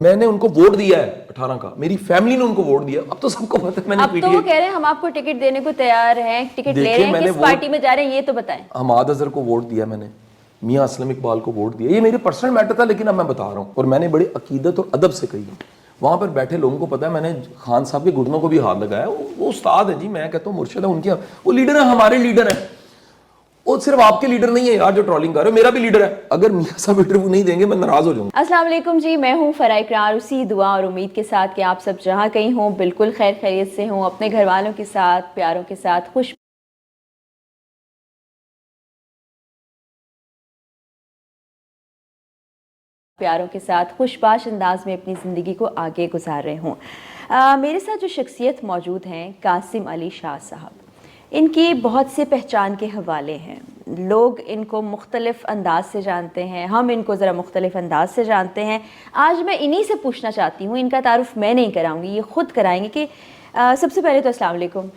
میں نے ان کو ووٹ دیا ہے 18 کا, میری فیملی نے ان کو ووٹ دیا. اب تو سب کو پتہ ہے میں نے اب تو وہ کہہ رہے ہیں ہم آپ کو ٹکٹ دینے کو تیار ہیں, ٹکٹ لے رہے ہیں, کس پارٹی میں جا رہے ہیں یہ تو بتائیں. حماد اظہر کو ووٹ دیا میں نے, میاں اسلم اقبال کو ووٹ دیا. یہ میرے پرسنل میٹر تھا لیکن اب میں بتا رہا ہوں, اور میں نے بڑی عقیدت اور ادب سے کہی ہے. وہاں پر بیٹھے لوگوں کو پتہ ہے میں نے خان صاحب کے گھٹنوں کو بھی ہاتھ لگایا. وہ استاد ہے جی, میں کہتا ہوں مرشد ہے ان کے, وہ لیڈر ہیں, ہمارے لیڈر ہیں. وہ صرف آپ کے لیڈر نہیں ہے یار جو ٹرولنگ کر رہے ہو, میرا بھی لیڈر ہے. اگر میاں صاحب انٹرویو نہیں دیں گے میں ناراض ہو جاؤں گا. السلام علیکم جی, میں ہوں فرح اقرار, اسی دعا اور امید کے ساتھ کہ آپ سب جہاں کہیں ہوں بالکل خیر خیریت سے ہوں, اپنے گھر والوں کے ساتھ, پیاروں کے ساتھ, خوش باش انداز میں اپنی زندگی کو آگے گزار رہے ہوں. میرے ساتھ جو شخصیت موجود ہیں قاسم علی شاہ صاحب, ان کی بہت سے پہچان کے حوالے ہیں. لوگ ان کو مختلف انداز سے جانتے ہیں, ہم ان کو ذرا مختلف انداز سے جانتے ہیں. آج میں انہی سے پوچھنا چاہتی ہوں, ان کا تعارف میں نہیں کراؤں گی, یہ خود کرائیں گے کہ سب سے پہلے تو السلام علیکم.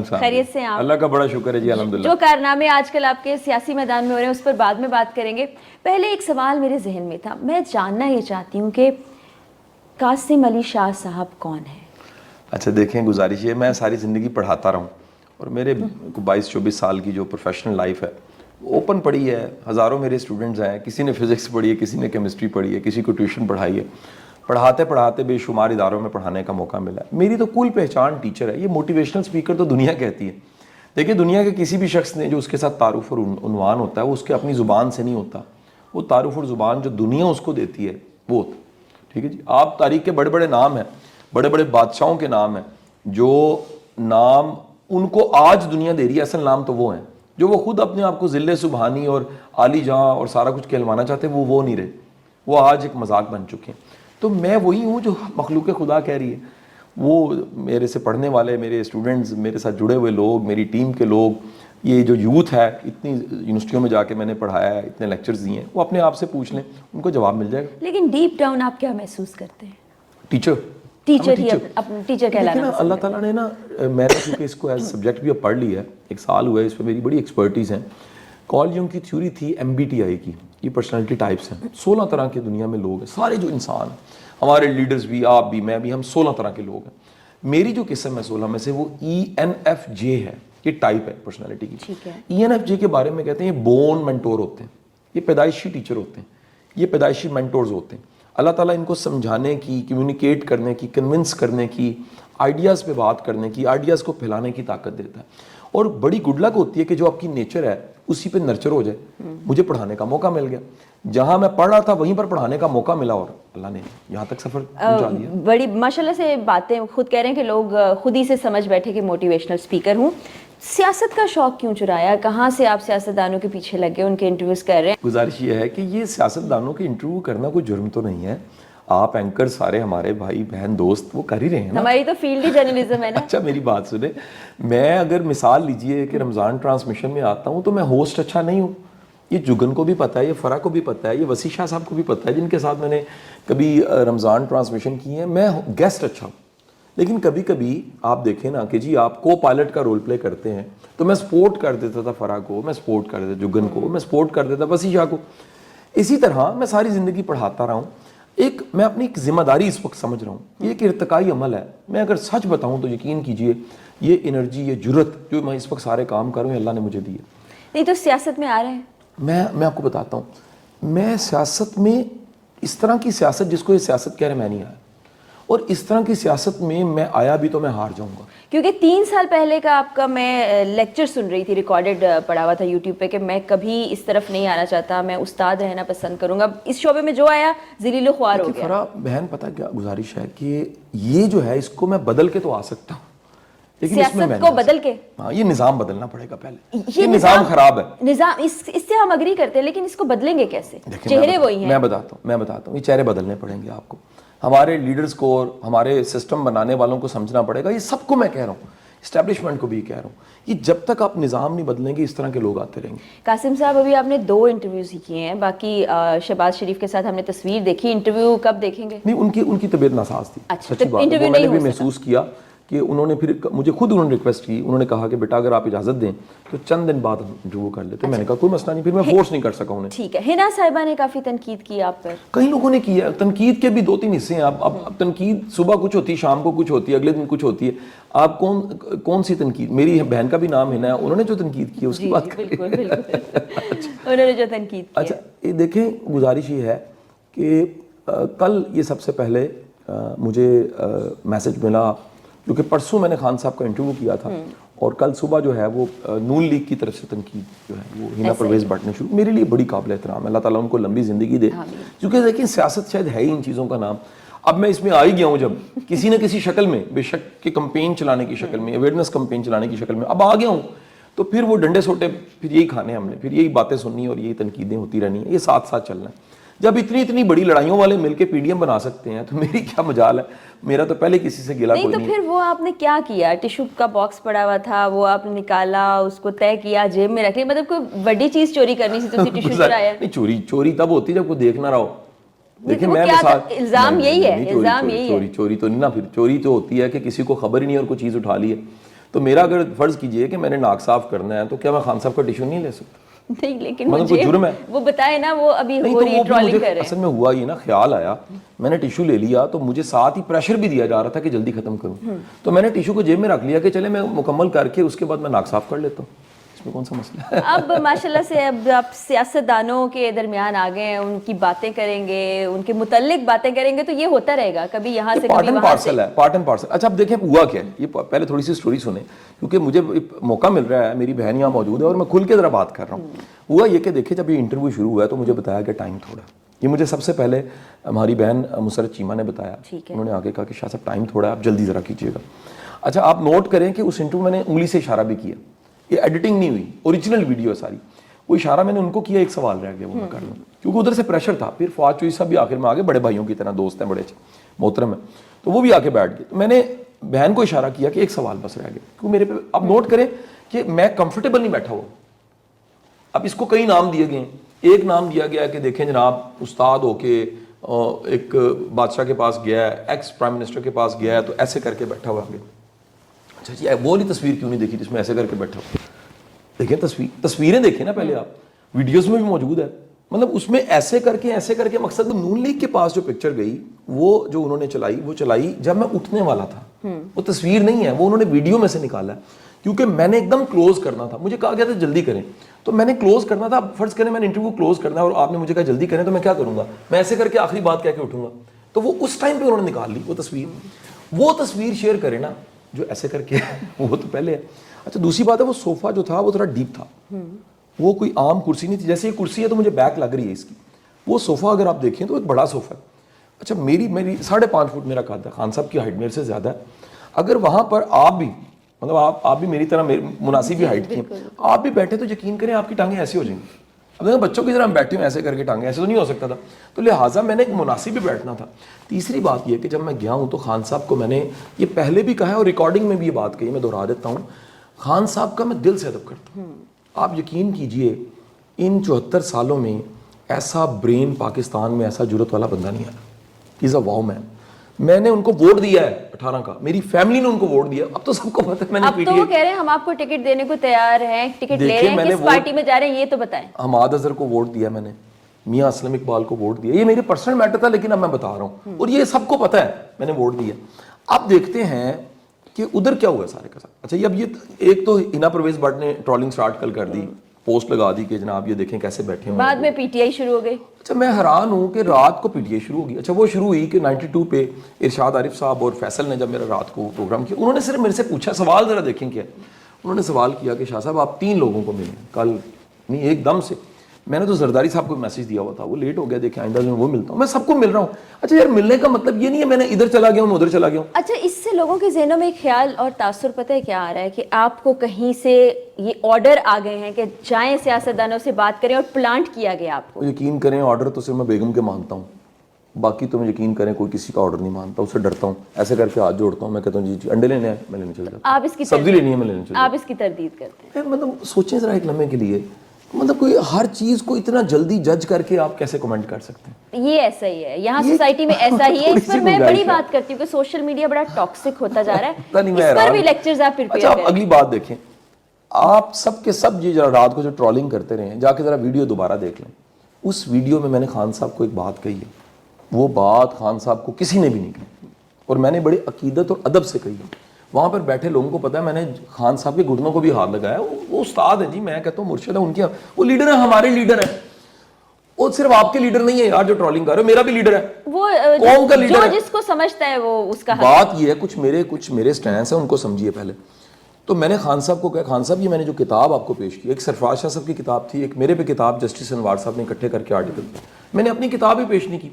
خیریت سے ہیں آپ؟ اللہ کا بڑا شکر ہے جی, الحمدللہ. جو کارنامے آج کل آپ کے سیاسی میدان میں ہو رہے ہیں اس پر بعد میں بات کریں گے. پہلے ایک سوال میرے ذہن میں تھا, میں جاننا یہ چاہتی ہوں کہ قاسم علی شاہ صاحب کون ہیں؟ اچھا دیکھیں, گزارش یہ, میں ساری زندگی پڑھاتا رہا ہوں اور میرے 22-24 سال کی جو پروفیشنل لائف ہے اوپن پڑھی ہے. ہزاروں میرے اسٹوڈنٹس ہیں, کسی نے فزکس پڑھی ہے, کسی نے کیمسٹری پڑھی ہے, کسی کو ٹیوشن پڑھائی ہے. پڑھاتے پڑھاتے بے شمار اداروں میں پڑھانے کا موقع ملا ہے. میری تو کل پہچان ٹیچر ہے. یہ موٹیویشنل اسپیکر تو دنیا کہتی ہے. دیکھیں دنیا کے کسی بھی شخص نے جو اس کے ساتھ تعارف اور عنوان ہوتا ہے وہ اس کے اپنی زبان سے نہیں ہوتا, وہ تعارف اور زبان جو دنیا اس کو دیتی ہے وہ ہوتا. ٹھیک ہے جی. آپ تاریخ کے بڑے بڑے نام ہیں, بڑے بڑے بادشاہوں کے نام ہیں, جو نام ان کو آج دنیا دے رہی ہے, اصل نام تو وہ ہیں جو وہ خود اپنے آپ کو ذل سبحانی اور عالی جہاں اور سارا کچھ کہلوانا چاہتے ہیں, وہ نہیں رہے, وہ آج ایک مذاق بن چکے ہیں. تو میں وہی ہوں جو مخلوق خدا کہہ رہی ہے. وہ میرے سے پڑھنے والے, میرے اسٹوڈنٹس, میرے ساتھ جڑے ہوئے لوگ, میری ٹیم کے لوگ, یہ جو یوتھ ہے, اتنی یونیورسٹیوں میں جا کے میں نے پڑھایا ہے, اتنے لیکچرز دیے ہیں, وہ اپنے آپ سے پوچھ لیں, ان کو جواب مل جائے گا. لیکن ڈیپ ڈاؤن آپ کیا محسوس کرتے ہیں؟ Teacher teacher کہلانا. اللہ تعالیٰ نے نا, میں نے کیونکہ اس کو ایز سبجیکٹ بھی اب پڑھ لی ہے, 1 سال ہوا ہے, اس پہ میری بڑی ایکسپرٹیز ہیں. کارل یونگ کی تھیوری تھی MBTI کی, یہ پرسنالٹی ٹائپس ہیں. 16 طرح کے دنیا میں لوگ ہیں, سارے جو انسان ہیں, ہمارے لیڈرز بھی, آپ بھی, میں بھی, ہم 16 طرح کے لوگ ہیں. میری جو قسم ہے 16 میں سے وہ ENFJ ہے, یہ ٹائپ ہے پرسنالٹی کی. ENFJ کے بارے میں کہتے ہیں یہ بون مینٹور ہوتے ہیں, یہ پیدائشی ٹیچر ہوتے ہیں, یہ پیدائشی مینٹورز ہوتے ہیں. اللہ تعالیٰ ان کو سمجھانے کی, کمیونیکیٹ کرنے کی, کنونس کرنے کی, آئیڈیاز پہ بات کرنے کی, آئیڈیاز کو پھیلانے کی طاقت دیتا ہے. اور بڑی گڈ لک ہوتی ہے کہ جو آپ کی نیچر ہے اسی پہ نرچر ہو جائے. مجھے پڑھانے کا موقع مل گیا, جہاں میں پڑھ رہا تھا وہیں پر پڑھانے کا موقع ملا, اور اللہ نے یہاں تک سفر پہنچا دیا. بڑی ماشاءاللہ سے باتیں خود کہہ رہے ہیں کہ لوگ خود ہی سے سمجھ بیٹھے کہ موٹیویشنل اسپیکر ہوں. سیاست کا شوق کیوں چرایا, کہاں سے آپ سیاستدانوں کے پیچھے لگے, ان کے انٹرویوز کر رہے ہیں؟ گزارش یہ ہے کہ یہ سیاستدانوں کے انٹرویو کرنا کوئی جرم تو نہیں ہے. آپ اینکر سارے ہمارے بھائی بہن دوست وہ کر ہی رہے ہیں نا. ہماری تو فیلڈ ہی جرنلزم ہے نا. اچھا میری بات سنیں, میں اگر مثال لیجئے کہ رمضان ٹرانسمیشن میں آتا ہوں تو میں ہوسٹ اچھا نہیں ہوں. یہ جگن کو بھی پتہ ہے, یہ فرح کو بھی پتہ ہے, یہ وسیع شاہ صاحب کو بھی پتہ ہے, جن کے ساتھ میں نے کبھی رمضان ٹرانسمیشن کی ہے. میں گیسٹ اچھا ہوں, لیکن کبھی کبھی آپ دیکھیں نا کہ جی آپ کو پائلٹ کا رول پلے کرتے ہیں, تو میں سپورٹ کر دیتا تھا فرح کو, میں سپورٹ کر دیتا جگن کو, میں سپورٹ کر دیتا وسیع شاہ کو. اسی طرح میں ساری زندگی پڑھاتا رہا ہوں. میں اپنی ایک ذمہ داری اس وقت سمجھ رہا ہوں, یہ ایک ارتقائی عمل ہے. میں اگر سچ بتاؤں تو یقین کیجئے یہ انرجی, یہ جرت جو میں اس وقت سارے کام کر رہا ہوں اللہ نے مجھے دی ہے. نہیں تو سیاست میں آ رہے ہیں. میں آپ کو بتاتا ہوں, میں سیاست میں اس طرح کی سیاست جس کو یہ سیاست کہہ رہے میں نہیں آیا, اور اس طرح کی سیاست میں آیا بھی تو میں ہار جاؤں گا. کیونکہ 3 سال پہلے کا آپ کا میں لیکچر سن رہی تھی, ریکارڈڈ پڑا ہوا تھا یوٹیوب پہ, کہ میں کبھی اس طرف نہیں آنا چاہتا, میں استاد رہنا پسند کروں گا. اس شعبے میں جو آیا ذلیل و خوار ہو گیا. فرح بہن پتہ کیا گزارش ہے کہ یہ جو ہے اس کو میں بدل کے تو آ سکتا ہوں, لیکن سیاست کو بدل کے, ہاں یہ نظام بدلنا پڑے گا پہلے. یہ نظام خراب ہے. نظام اس سے ہم اگری کرتے ہیں, لیکن اس کو بدلیں گے کیسے؟ چہرے وہی ہیں. میں بتاتا ہوں یہ چہرے بدلنے پڑیں گے آپ کو. ہمارے لیڈرز کو اور ہمارے سسٹم بنانے والوں کو سمجھنا پڑے گا. یہ سب کو میں کہہ رہا ہوں, اسٹیبلشمنٹ کو بھی کہہ رہا ہوں, یہ جب تک آپ نظام نہیں بدلیں گے اس طرح کے لوگ آتے رہیں گے. قاسم صاحب ابھی آپ نے 2 انٹرویوز ہی کیے ہیں, باقی شہباز شریف کے ساتھ ہم نے تصویر دیکھی, انٹرویو کب دیکھیں گے؟ نہیں, ان کی طبیعت ناساز تھی. اچھا, سچی بات ہے, میں نے بھی محسوس کیا کہ انہوں نے پھر مجھے خود انہوں نے ریکویسٹ کی, انہوں نے کہا کہ بیٹا اگر آپ اجازت دیں تو چند دن بعد ہم انٹرویو کر لیتے. میں نے کہا کوئی مسئلہ نہیں, پھر میں فورس نہیں کر سکا انہیں. ٹھیک ہے. حنا صاحبہ نے کافی تنقید کی آپ پر. کئی لوگوں نے کیا. تنقید کے بھی 2-3 حصے ہیں. اب تنقید صبح کچھ ہوتی ہے, شام کو کچھ ہوتی ہے, اگلے دن کچھ ہوتی ہے. آپ کون سی تنقید, میری بہن کا بھی نام حنا ہے, انہوں نے جو تنقید کی اس کی بات کریں. بالکل انہوں نے جو تنقید کی. اچھا یہ دیکھیں, گزارش یہ ہے کہ کل یہ سب سے پہلے مجھے میسج ملا, کیونکہ پرسوں میں نے خان صاحب کا انٹرویو کیا تھا اور کل صبح جو ہے وہ نون لیگ کی طرف سے تنقید جو ہے وہ حنا پرویز بٹ نے شروع. میرے لیے بڑی قابل احترام ہے, اللہ تعالیٰ ان کو لمبی زندگی دے, کیونکہ دیکھیں سیاست شاید ہے ہی ان چیزوں کا نام. اب میں اس میں آ ہی گیا ہوں جب کسی نہ کسی شکل میں, بے شک کہ کمپین چلانے کی شکل میں, اویئرنیس کمپین چلانے کی شکل میں اب آ گیا ہوں, تو پھر وہ ڈنڈے سوٹے پھر یہی کھانے ہم نے, پھر یہی باتیں سننی اور یہی تنقیدیں ہوتی رہنی ہیں, یہ ساتھ ساتھ چلنا ہے. جب اتنی بڑی لڑائیوں والے مل کے پی ڈی ایم بنا سکتے ہیں تو میری کیا مجال ہے, میرا تو پہلے کسی سے گلا کوئی نہیں. تو پھر وہ آپ نے کیا کیا؟ ٹیشو کا باکس پڑا ہوا تھا, وہ آپ نے نکالا, اس کو طے کیا, جیب میں رکھ لی, مطلب کوئی بڑی چیز چوری کرنی تھی تو ٹیشو چرایا؟ نہیں, چوری تب ہوتی ہے جب کوئی دیکھ نہ رہا ہو. دیکھیں میں الزام یہی ہے, الزام یہی ہے. چوری تو نہیں نا, پھر چوری تو ہوتی ہے کہ کسی کو خبر ہی نہیں اور کوئی چیز اٹھا لی ہے. تو میرا اگر فرض کیجئے کہ میں نے ناک صاف کرنا ہے تو کیا میں خان صاحب کا ٹیشو نہیں لے سکتا؟ نہیں, لیکن مجھے وہ بتائے نا, وہ ابھی ہو رہی ہے, ٹرولنگ کر رہے ہیں. اصل میں ہوا یہ نا, خیال آیا, میں نے ٹیشو لے لیا تو مجھے ساتھ ہی پریشر بھی دیا جا رہا تھا کہ جلدی ختم کروں, تو میں نے ٹیشو کو جیب میں رکھ لیا کہ چلے میں مکمل کر کے اس کے بعد میں ناک صاف کر لیتا ہوں. اس میں کون سا مسئلہ ہے؟ اب ماشاءاللہ سے اب آپ سیاست دانوں کے درمیان آ گئے ہیں, ان کی باتیں کریں گے, ان کے متعلق باتیں کریں گے, تو یہ ہوتا رہے گا, کبھی یہاں سے کبھی وہاں سے. Part and parcel. اچھا اب دیکھیں ہوا کیا ہے, یہ پہلے تھوڑی سی سٹوری سنیں کیونکہ مجھے موقع مل رہا ہے, میری بہن یہاں موجود ہے اور میں کھل کے ذرا بات کر رہا ہوں. ہوا یہ کہ دیکھیں جب یہ انٹرویو شروع ہوا ہے تو مجھے بتایا کہ ٹائم تھوڑا. یہ مجھے سب سے پہلے ہماری بہن مسرت چیمہ نے بتایا, انہوں نے آگے کہا کہ شاہ صاحب ٹائم تھوڑا ہے, آپ جلدی ذرا کیجیے گا. اچھا آپ نوٹ کریں کہ اس انٹرویو میں نے انگلی سے اشارہ بھی کیا, یہ ایڈیٹنگ نہیں ہوئی, اوریجنل ویڈیو ہے ساری. وہ اشارہ میں نے ان کو کیا, ایک سوال رہ گیا وہ میں کر لوں, کیونکہ ادھر سے پریشر تھا. پھر فواد چوئی صاحب بھی آخر میں آگے, بڑے بھائیوں کی طرح دوست ہیں, بڑے محترم ہیں, تو وہ بھی آ کے بیٹھ گئے. تو میں نے بہن کو اشارہ کیا کہ ایک سوال بس رہ گیا, کیونکہ میرے پہ اب نوٹ کریں کہ میں کمفرٹیبل نہیں بیٹھا ہوا. اب اس کو کئی نام دیے گئے ہیں. ایک نام دیا گیا کہ دیکھیں جناب استاد ہو کے ایک بادشاہ کے پاس گیا ہے, ایکس پرائم منسٹر کے پاس گیا ہے, تو ایسے کر کے بیٹھا ہوا آگے. اچھا جی وہ والی تصویر کیوں نہیں دیکھی جس میں ایسے کر کے بیٹھا ہوا؟ دیکھیں تصویریں دیکھیں نا پہلے آپ, ویڈیوز میں بھی موجود ہے. مطلب اس میں ایسے کر کے مقصد نون لیگ کے پاس جو پکچر گئی وہ جو انہوں نے چلائی جب میں اٹھنے والا تھا. وہ تصویر نہیں ہے, وہ انہوں نے ویڈیو میں سے نکالا ہے, کیونکہ میں نے ایک دم کلوز کرنا تھا. مجھے کہا گیا تھا جلدی کریں, تو میں نے کلوز کرنا تھا. فرض کریں میں نے انٹرویو کلوز کرنا ہے اور آپ نے مجھے کہا جلدی کریں, تو میں کیا کروں گا, میں ایسے کر کے آخری بات کہہ کے اٹھوں گا. تو وہ اس ٹائم پہ انہوں نے نکال لی وہ تصویر شیئر کرے نا جو ایسے کر کے وہ تو پہلے ہے. اچھا دوسری بات ہے, وہ صوفہ جو تھا وہ تھوڑا ڈیپ تھا, وہ کوئی عام کرسی نہیں تھی. جیسے یہ کرسی ہے تو مجھے بیک لگ رہی ہے اس کی, وہ صوفہ اگر آپ دیکھیں تو ایک بڑا صوفہ ہے. اچھا میری 5.5 فٹ میرا قد ہے, خان صاحب کی ہائٹ میرے سے زیادہ ہے. اگر وہاں پر آپ بھی مطلب آپ بھی میری طرح مناسب ہی ہائٹ کی ہیں, آپ بھی بیٹھے تو یقین کریں آپ کی ٹانگیں ایسی ہو جائیں گی. اب دیکھیں بچوں کی طرح ہم بیٹھے ہوں ایسے کر کے ٹانگیں, ایسے تو نہیں ہو سکتا تھا, تو لہٰذا میں نے ایک مناسب ہی بیٹھنا تھا. تیسری بات یہ کہ جب میں گیا ہوں تو خان صاحب کو میں نے یہ پہلے بھی کہا ہے اور ریکارڈنگ میں بھی یہ بات کہی, میں دہرا دیتا ہوں, خان صاحب کا میں دل سے ادب کرتا ہوں. آپ یقین کیجئے ان 74 سالوں میں ایسا برین پاکستان میں ایسا جرت والا بندہ نہیں آیا. ہی از اے واو مین. میں نے ان کو ووٹ دیا ہے 18 کا, میری فیملی نے ان کو ووٹ دیا. اب تو سب کو پتہ ہے میں نے اب تو وہ کہہ رہے ہیں ہم آپ کو ٹکٹ دینے کو تیار ہیں, ٹکٹ لے رہے ہیں, کس پارٹی میں جا رہے ہیں یہ تو بتائیں. حماد اظہر کو ووٹ دیا میں نے, میاں اسلم اقبال کو ووٹ دیا. یہ میرے پرسنل میٹر تھا لیکن اب میں بتا رہا ہوں, اور یہ سب کو پتہ ہے میں نے ووٹ دیا. اب دیکھتے ہیں کہ ادھر کیا ہوا سارے کا ساتھ. اچھا یہ اب یہ ایک تو حنا پرویز بٹ نے ٹرولنگ سٹارٹ کر دی, پوسٹ لگا دی کہ جناب یہ دیکھیں کیسے بیٹھے ہیں. بعد میں پی ٹی آئی شروع ہو گئی. اچھا میں حیران ہوں کہ رات کو پی ٹی آئی شروع ہوگی. اچھا وہ شروع ہوئی کہ 92 پہ ارشاد عارف صاحب اور فیصل نے جب میرا رات کو پروگرام کیا, انہوں نے صرف میرے سے پوچھا, سوال ذرا دیکھیں کیا, انہوں نے سوال کیا کہ شاہ صاحب آپ 3 لوگوں کو ملیں کل. نہیں ایک دم سے میں نے تو زرداری صاحب کو میسج دیا ہوا تھا, وہ لیٹ ہو گیا, دیکھیں آئندہ میں وہ ملتا ہوں. میں سب کو مل رہا ہوں. اچھا یار ملنے کا مطلب یہ نہیں ہے میں نے ادھر چلا گیا ہوں میں ادھر چلا گیا ہوں. اچھا اس سے لوگوں کے ذہنوں میں ایک خیال اور تاثر پتہ ہے کیا آ رہا ہے کہ آپ کو کہیں سے یہ آرڈر آ گئے ہیں کہ جائیں سیاستدانوں سے بات کریں اور پلانٹ کیا گیا آپ کو. یقین کریں آرڈر تو صرف میں بیگم کے مانتا ہوں, باقی تو میں یقین کریں کوئی کسی کا آرڈر نہیں مانتا, اس سے ڈرتا ہوں. ایسے کر کے ہاتھ جوڑتا ہوں, میں کہتا ہوں جی انڈے لینے ہیں میں لینے چل جاتا ہوں, آپ اس کی سبزی لینی ہے میں لینے چل جاتا ہوں. آپ اس کی تردید کرتے ہیں. مطلب سوچیں ذرا ایک لمحے کے لیے مطلب کوئی ہر چیز کو اتنا جلدی جج کر کے آپ کیسے کمنٹ کر سکتے ہیں؟ یہ ایسا ہی ہے یہاں سوسائٹی میں، ایسا ہی ہے. اس پر میں بڑی بات کرتی ہوں کہ سوشل میڈیا بڑا ٹاکسک ہوتا جا رہا ہے. اس پر بھی لیکچرز آپ پریپیئر کریں. اگلی بات دیکھیں, آپ سب کے سب یہ رات کو جو ٹرولنگ کرتے رہے ہیں, جا کے ذرا ویڈیو دوبارہ دیکھ لیں. اس ویڈیو میں نے خان صاحب کو ایک بات کہی ہے, وہ بات خان صاحب کو کسی نے بھی نہیں کہی, اور میں نے بڑی عقیدت اور ادب سے کہی ہے. وہاں پر بیٹھے لوگوں کو پتا ہے میں نے خان صاحب کے گھٹنوں کو بھی ہاتھ لگایا. وہ استاد ہے جی, میں کہتا ہوں مرشد ہے ان کے, وہ لیڈر ہے, ہمارے لیڈر ہیں. وہ صرف آپ کے لیڈر نہیں ہے یار جو ٹرولنگ کر رہے ہو, میرا بھی لیڈر ہے, وہ قوم کا لیڈر ہے. جس کو سمجھتا ہے وہ اس کا بات یہ ہے, کچھ میرے سٹینس ہیں ان کو سمجھیے پہلے. تو میں نے خان صاحب کو کہا, خان صاحب یہ میں نے جو کتاب آپ کو پیش کی, ایک سرفراز شاہ صاحب کی کتاب تھی, ایک میرے پہ کتاب جسٹس انوار صاحب نے اکٹھے کر کے آرٹیکل, میں نے اپنی کتاب ہی پیش نہیں کی,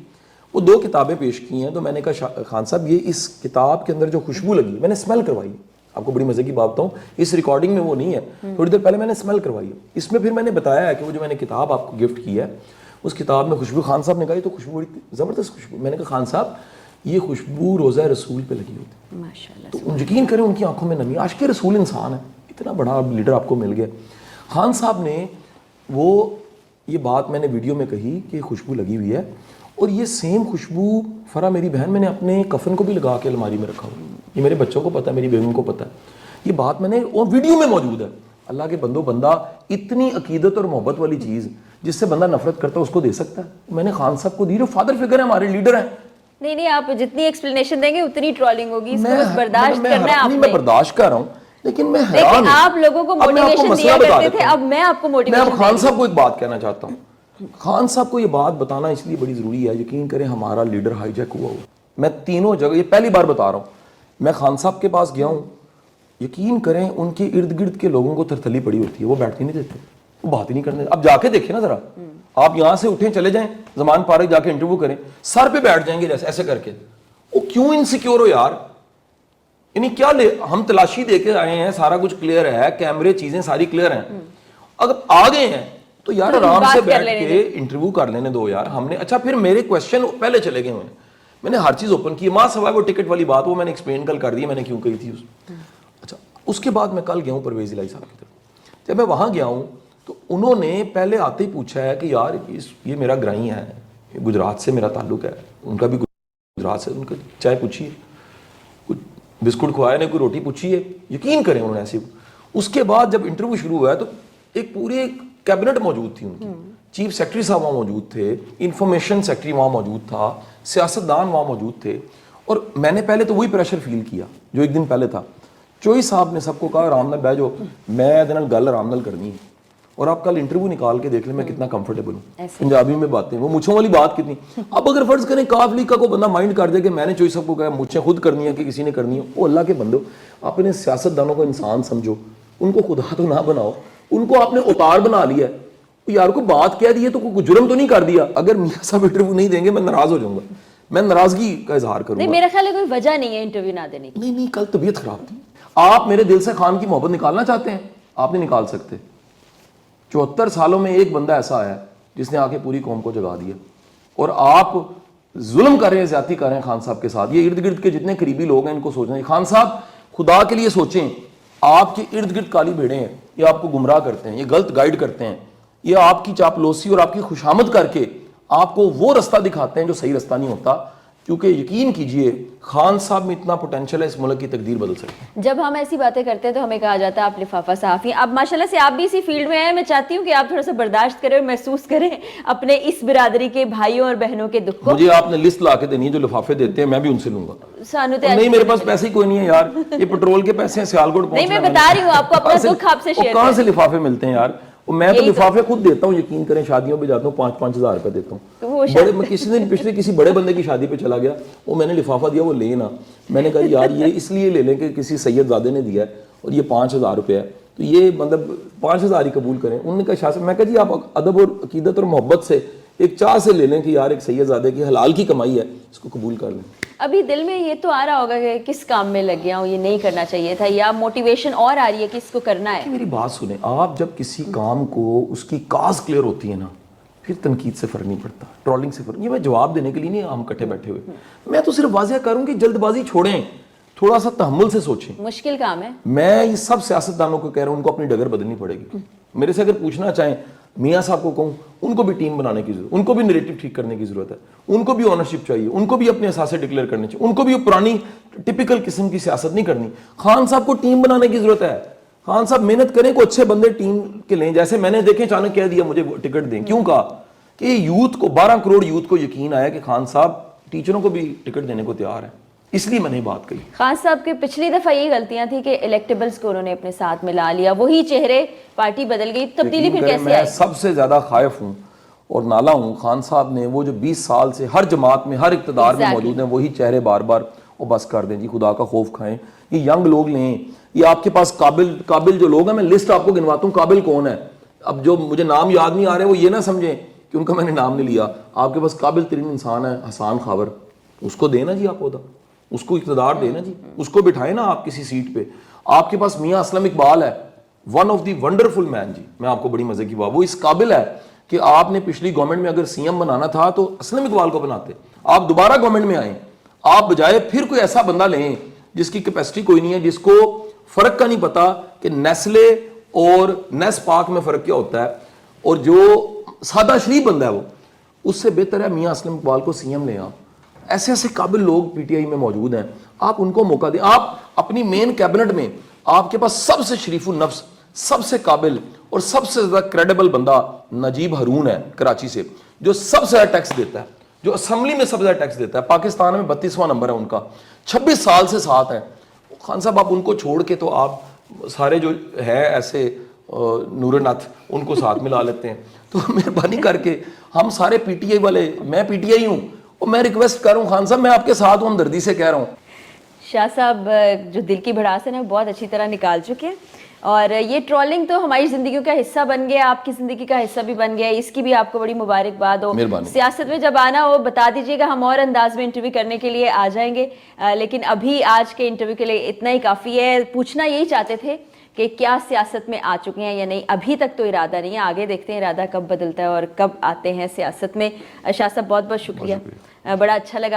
وہ 2 کتابیں پیش کی ہیں. تو میں نے کہا خان صاحب یہ اس کتاب کے اندر جو خوشبو لگی میں نے اسمیل کروائی. آپ کو بڑی مزے کی بات بتاؤں, اس ریکارڈنگ میں وہ نہیں ہے, تھوڑی دیر پہلے میں نے اسمیل کروائی ہے. اس میں پھر میں نے بتایا ہے کہ وہ جو میں نے کتاب آپ کو گفٹ کی ہے اس کتاب میں خوشبو, خان صاحب نے کہا یہ تو خوشبو بڑی زبردست خوشبو. میں نے کہا خان صاحب یہ خوشبو روزہ رسول پہ لگی ہوتی ہے ماشاءاللہ. تو یقین کریں ان کی آنکھوں میں نمی. عاشق رسول انسان ہے, اتنا بڑا لیڈر آپ کو مل گیا. خان صاحب نے وہ یہ بات میں نے ویڈیو میں کہی کہ خوشبو لگی ہوئی ہے, اور یہ سیم خوشبو فرا میری بہن میں نے اپنے کفن کو بھی لگا کے الماری میں رکھا ہوا. یہ میرے بچوں کو پتہ ہے, میری بیگم کو پتہ ہے. یہ بات میں نے اور ویڈیو میں موجود ہے. اللہ کے بندہ اتنی عقیدت اور محبت والی چیز جس سے بندہ نفرت کرتا ہے اس کو دے سکتا ہے. میں نے خان صاحب کو دی, جو فادر فگر ہے, ہمارے لیڈر ہیں. نہیں آپ جتنی ایکسپلینیشن دیں گے اتنی ٹرولنگ ہوگی, اس کو بس برداشت کرنا ہے آپ نے. میں برداشت کر رہا ہوں, لیکن میں حیران ہوں. آپ لوگوں کو موٹیویشن دیا کرتے تھے, اب میں آپ کو موٹیویشن. میں اب خان صاحب کو ایک بات کہنا چاہتا ہوں. خان صاحب کو یہ بات بتانا اس لیے بڑی ضروری ہے, یقین کریں ہمارا لیڈر ہائی جیک ہوا. میں تینوں جگہ, یہ پہلی بار بتا رہا ہوں, میں خان صاحب کے پاس گیا ہوں, یقین کریں ان کے ارد گرد کے لوگوں کو تھرتھلی پڑی ہوتی ہے, وہ بیٹھ کے نہیں دیتے, وہ بات ہی نہیں کرنے. اب جا کے دیکھیں نا ذرا, آپ یہاں سے اٹھیں چلے جائیں زمان پارک جا کے انٹرویو کریں, سر پہ بیٹھ جائیں گے جیسے ایسے کر کے. وہ کیوں انسیکیور ہو یار, یعنی کیا ہم تلاشی دے کے آئے ہیں, سارا کچھ کلیئر ہے, کیمرے چیزیں ساری کلیئر ہیں, اگر آ گئے ہیں تو یار آرام سے بیٹھ کے انٹرویو کر لینے دو یار. ہم نے اچھا پھر میرے کویشچن پہلے چلے گئے ہوئے, میں نے ہر چیز اوپن کی, ماں سوائے وہ ٹکٹ والی بات وہ میں نے ایکسپلین کل کر دی میں نے کیوں کہی تھی. اچھا اس کے بعد میں کل گیا ہوں پرویز الہی صاحب کی طرف. جب میں وہاں گیا ہوں تو انہوں نے پہلے آتے ہی پوچھا ہے کہ یار یہ میرا گرائی ہے, گجرات سے میرا تعلق ہے, ان کا بھی گجرات سے, ان کا چائے پوچھی ہے, کچھ بسکٹ کھوایا نے, کوئی روٹی پوچھی ہے, یقین کریں انہوں نے ایسے. اس کے بعد جب انٹرویو شروع ہوا ہے تو ایک پوری کیبنٹ موجود تھی ان کی, چیف سیکرٹری صاحب وہاں موجود تھے, انفارمیشن سیکرٹری وہاں موجود تھا, سیاستدان وہاں موجود تھے. اور میں نے پہلے تو وہی پریشر فیل کیا جو ایک دن پہلے تھا. چوئی صاحب نے سب کو کہا آرام نال بیٹھ جاؤ, میں گل آرام نال کرنی ہے, اور آپ کل انٹرویو نکال کے دیکھ لیں میں کتنا کمفرٹیبل ہوں, پنجابی میں باتیں, وہ مچھوں والی بات کتنی. اب اگر فرض کریں کاف لیگ کا کوئی بندہ مائنڈ کر دے کہ میں نے چوئی صاحب کو کہا مجھے خود کرنی ہے کہ کسی نے کرنی ہے, وہ اللہ کے بندو, اپنے سیاستدانوں کو انسان سمجھو, ان کو خدا تو نہ بناؤ, ان کو آپ نے اوتار بنا لیا ہے. یار کو بات کہہ دی ہے تو کوئی جرم تو نہیں کر دیا. اگر میاں صاحب انٹرویو نہیں دیں گے میں ناراض ہو جاؤں گا, میں ناراضگی کا اظہار کروں گا. نہیں میرا خیال ہے کوئی وجہ نہیں ہے انٹرویو نہ دینے کی. نہیں کل طبیعت خراب تھی. آپ میرے دل سے خان کی محبت نکالنا چاہتے ہیں, آپ نہیں نکال سکتے. 74 سالوں میں ایک بندہ ایسا آیا جس نے آ کے پوری قوم کو جگا دیا, اور آپ ظلم کر رہے ہیں, زیادتی کر رہے ہیں خان صاحب کے ساتھ. یہ ارد گرد کے جتنے قریبی لوگ ہیں ان کو سوچنا ہے, خان صاحب خدا کے لیے سوچیں, آپ کے ارد گرد کالی بھیڑیں ہیں, یہ آپ کو گمراہ کرتے ہیں, یہ غلط گائیڈ کرتے ہیں, یہ آپ کی چاپلوسی اور آپ کی خوشامد کر کے آپ کو وہ رستہ دکھاتے ہیں جو صحیح رستہ نہیں ہوتا. کیونکہ یقین کیجئے خان صاحب میں اتنا پوٹینشیل ہے, اس ملک کی تقدیر بدل سکتے ہیں. جب ہم ایسی باتیں کرتے ہیں تو ہمیں کہا جاتا ہے آپ لفافہ صحافی ہیں. اب ماشاءاللہ سے آپ بھی اسی فیلڈ میں ہیں, میں چاہتی ہوں کہ آپ تھوڑا سا برداشت کریں اور محسوس کریں اپنے اس برادری کے بھائیوں اور بہنوں کے دکھ کو. مجھے آپ نے لسٹ لا کے دینی ہے جو لفافے دیتے ہیں, میں بھی ان سے لوں گا. نہیں میرے پاس پیسے ہی کوئی نہیں ہے یار, یہ پیٹرول کے پیسے ہیں سیالکوٹ پہنچنا. نہیں میں بتا رہی ہوں آپ کو, اپنا دکھ آپ سے شیئر. کہاں سے لفافے ملتے ہیں یار, میں تو لفافے خود دیتا ہوں, یقین کریں شادیوں پہ جاتا ہوں 5-5 ہزار روپے دیتا ہوں. میں کسی دن پچھلے کسی بڑے بندے کی شادی پہ چلا گیا, وہ میں نے لفافہ دیا, وہ لے نا, میں نے کہا یار یہ اس لیے لے لیں کہ کسی سید زادے نے دیا ہے اور یہ 5,000 روپے ہے, تو یہ مطلب 5,000 ہی قبول کریں. انہوں نے کہا شاہ صاحب, میں کہا جی آپ ادب اور عقیدت اور محبت سے ایک چاہ سے لے لیں کہ یار ایک سید زادے کی حلال کی کمائی ہے, اس کو قبول کر لیں. ابھی دل میں یہ تو آ رہا ہوگا کہ کس کام میں لگ گیا ہوں, یہ نہیں کرنا چاہیے تھا, یا موٹیویشن اور آ رہی ہے کہ اس کو کرنا ہے. میری بات سنیں, آپ جب کسی کام کو اس کی کاز کلیئر ہوتی ہے نا, پھر تنقید سے فرق نہیں پڑتا, ٹرولنگ سے فرق. یہ میں جواب دینے کے لیے نہیں ہم کٹھے بیٹھے ہوئے, میں تو صرف واضح کروں کہ جلد بازی چھوڑیں, تھوڑا سا تحمل سے سوچیں. مشکل کام ہے. میں یہ سب سیاستدانوں کو کہہ رہا ہوں, ان کو اپنی ڈگر بدلنی پڑے گی. میرے سے اگر پوچھنا چاہیں میاں صاحب کو کہوں ان کو بھی ٹیم بنانے کی ضرورت، ان کو بھی نریٹو ٹھیک کرنے کی ضرورت ہے، ان کو بھی اونرشپ چاہیے، ان کو بھی اپنے اثاثے ڈکلیئر کرنے چاہیے، ان کو بھی پرانی ٹپیکل قسم کی سیاست نہیں کرنی. خان صاحب کو ٹیم بنانے کی ضرورت ہے. خان صاحب محنت کریں، کو اچھے بندے ٹیم کے لیں. جیسے میں نے دیکھیں اچانک کہہ دیا مجھے ٹکٹ دیں، کیوں کہا کہ یوتھ کو 12 کروڑ یوتھ کو یقین آیا کہ خان صاحب ٹیچروں کو بھی ٹکٹ دینے کو تیار ہیں، اس لیے میں نے بات کہی. خان صاحب کی پچھلی دفعہ یہ غلطیاں تھیں کہ الیکٹیبلز کو انہوں نے اپنے ساتھ ملا لیا، وہی چہرے، پارٹی بدل گئی، تبدیلی پھر کیسے میں آئی؟ سب سے زیادہ خائف ہوں اور نالا ہوں خان صاحب نے وہ جو 20 سال سے ہر جماعت میں ہر اقتدار میں موجود ہیں وہی چہرے بار بار. وہ بس کر دیں جی، خدا کا خوف کھائیں. یہ ینگ لوگ لیں، یہ آپ کے پاس قابل جو لوگ ہیں، میں لسٹ آپ کو گنواتا ہوں قابل کون ہے. اب جو مجھے نام یاد نہیں آ رہے وہ یہ نہ سمجھیں کہ ان کا میں نے نام نہیں لیا. آپ کے پاس قابل ترین انسان ہے حسان خاور، اس کو دینا جی آپ عہدہ، اس کو اقتدار دینا جی، اس کو بٹھائیں نا آپ کسی سیٹ پہ. آپ کے پاس میاں اسلم اقبال ہے، ون آف دی ونڈرفل مین جی. میں آپ کو بڑی مزے کی بات، وہ اس قابل ہے کہ آپ نے پچھلی گورنمنٹ میں اگر سی ایم بنانا تھا تو اسلم اقبال کو بناتے. آپ دوبارہ گورنمنٹ میں آئیں، آپ بجائے پھر کوئی ایسا بندہ لیں جس کی کیپیسٹی کوئی نہیں ہے، جس کو فرق کا نہیں پتا کہ نیسلے اور نیس پاک میں فرق کیا ہوتا ہے، اور جو سادہ شریف بندہ ہے وہ، اس سے بہتر ہے میاں اسلم اقبال کو سی ایم لیں. آپ ایسے ایسے قابل لوگ پی ٹی آئی میں موجود ہیں، آپ ان کو موقع دیں. آپ اپنی مین کیبنٹ میں آپ کے پاس سب سے شریف النفس، سب سے قابل اور سب سے زیادہ کریڈیبل بندہ نجیب ہارون ہے کراچی سے، جو سب سے زیادہ ٹیکس دیتا ہے، جو اسمبلی میں سب سے زیادہ ٹیکس دیتا ہے. پاکستان میں 32واں نمبر ہے ان کا، 26 سال سے ساتھ ہیں. خان صاحب آپ ان کو چھوڑ کے تو آپ سارے جو ہے ایسے نور نتھ ان کو ساتھ ملا لیتے ہیں. تو مہربانی کر کے ہم سارے پی ٹی آئی والے، میں پی ٹی آئی ہوں، اور میں ریکویسٹ کر رہا ہوں خان صاحب، میں آپ کے ساتھ ہوں، ہمدردی سے کہہ رہا ہوں. شاہ صاحب جو دل کی بھڑاس ہے نا بہت اچھی طرح نکال چکے ہیں، اور یہ ٹرولنگ تو ہماری زندگیوں کا حصہ بن گیا، آپ کی زندگی کا حصہ بھی بن گیا، اس کی بھی آپ کو بڑی مبارکباد ہو. سیاست میں جب آنا ہو بتا دیجیے گا، ہم اور انداز میں انٹرویو کرنے کے لیے آ جائیں گے. لیکن ابھی آج کے انٹرویو کے لیے اتنا ہی کافی ہے. پوچھنا یہی چاہتے تھے کہ کیا سیاست میں آ چکے ہیں یا نہیں. ابھی تک تو ارادہ نہیں ہے، آگے دیکھتے ہیں ارادہ کب بدلتا ہے اور کب آتے ہیں سیاست میں. شاہ صاحب بہت بہت شکریہ، بڑا اچھا لگا.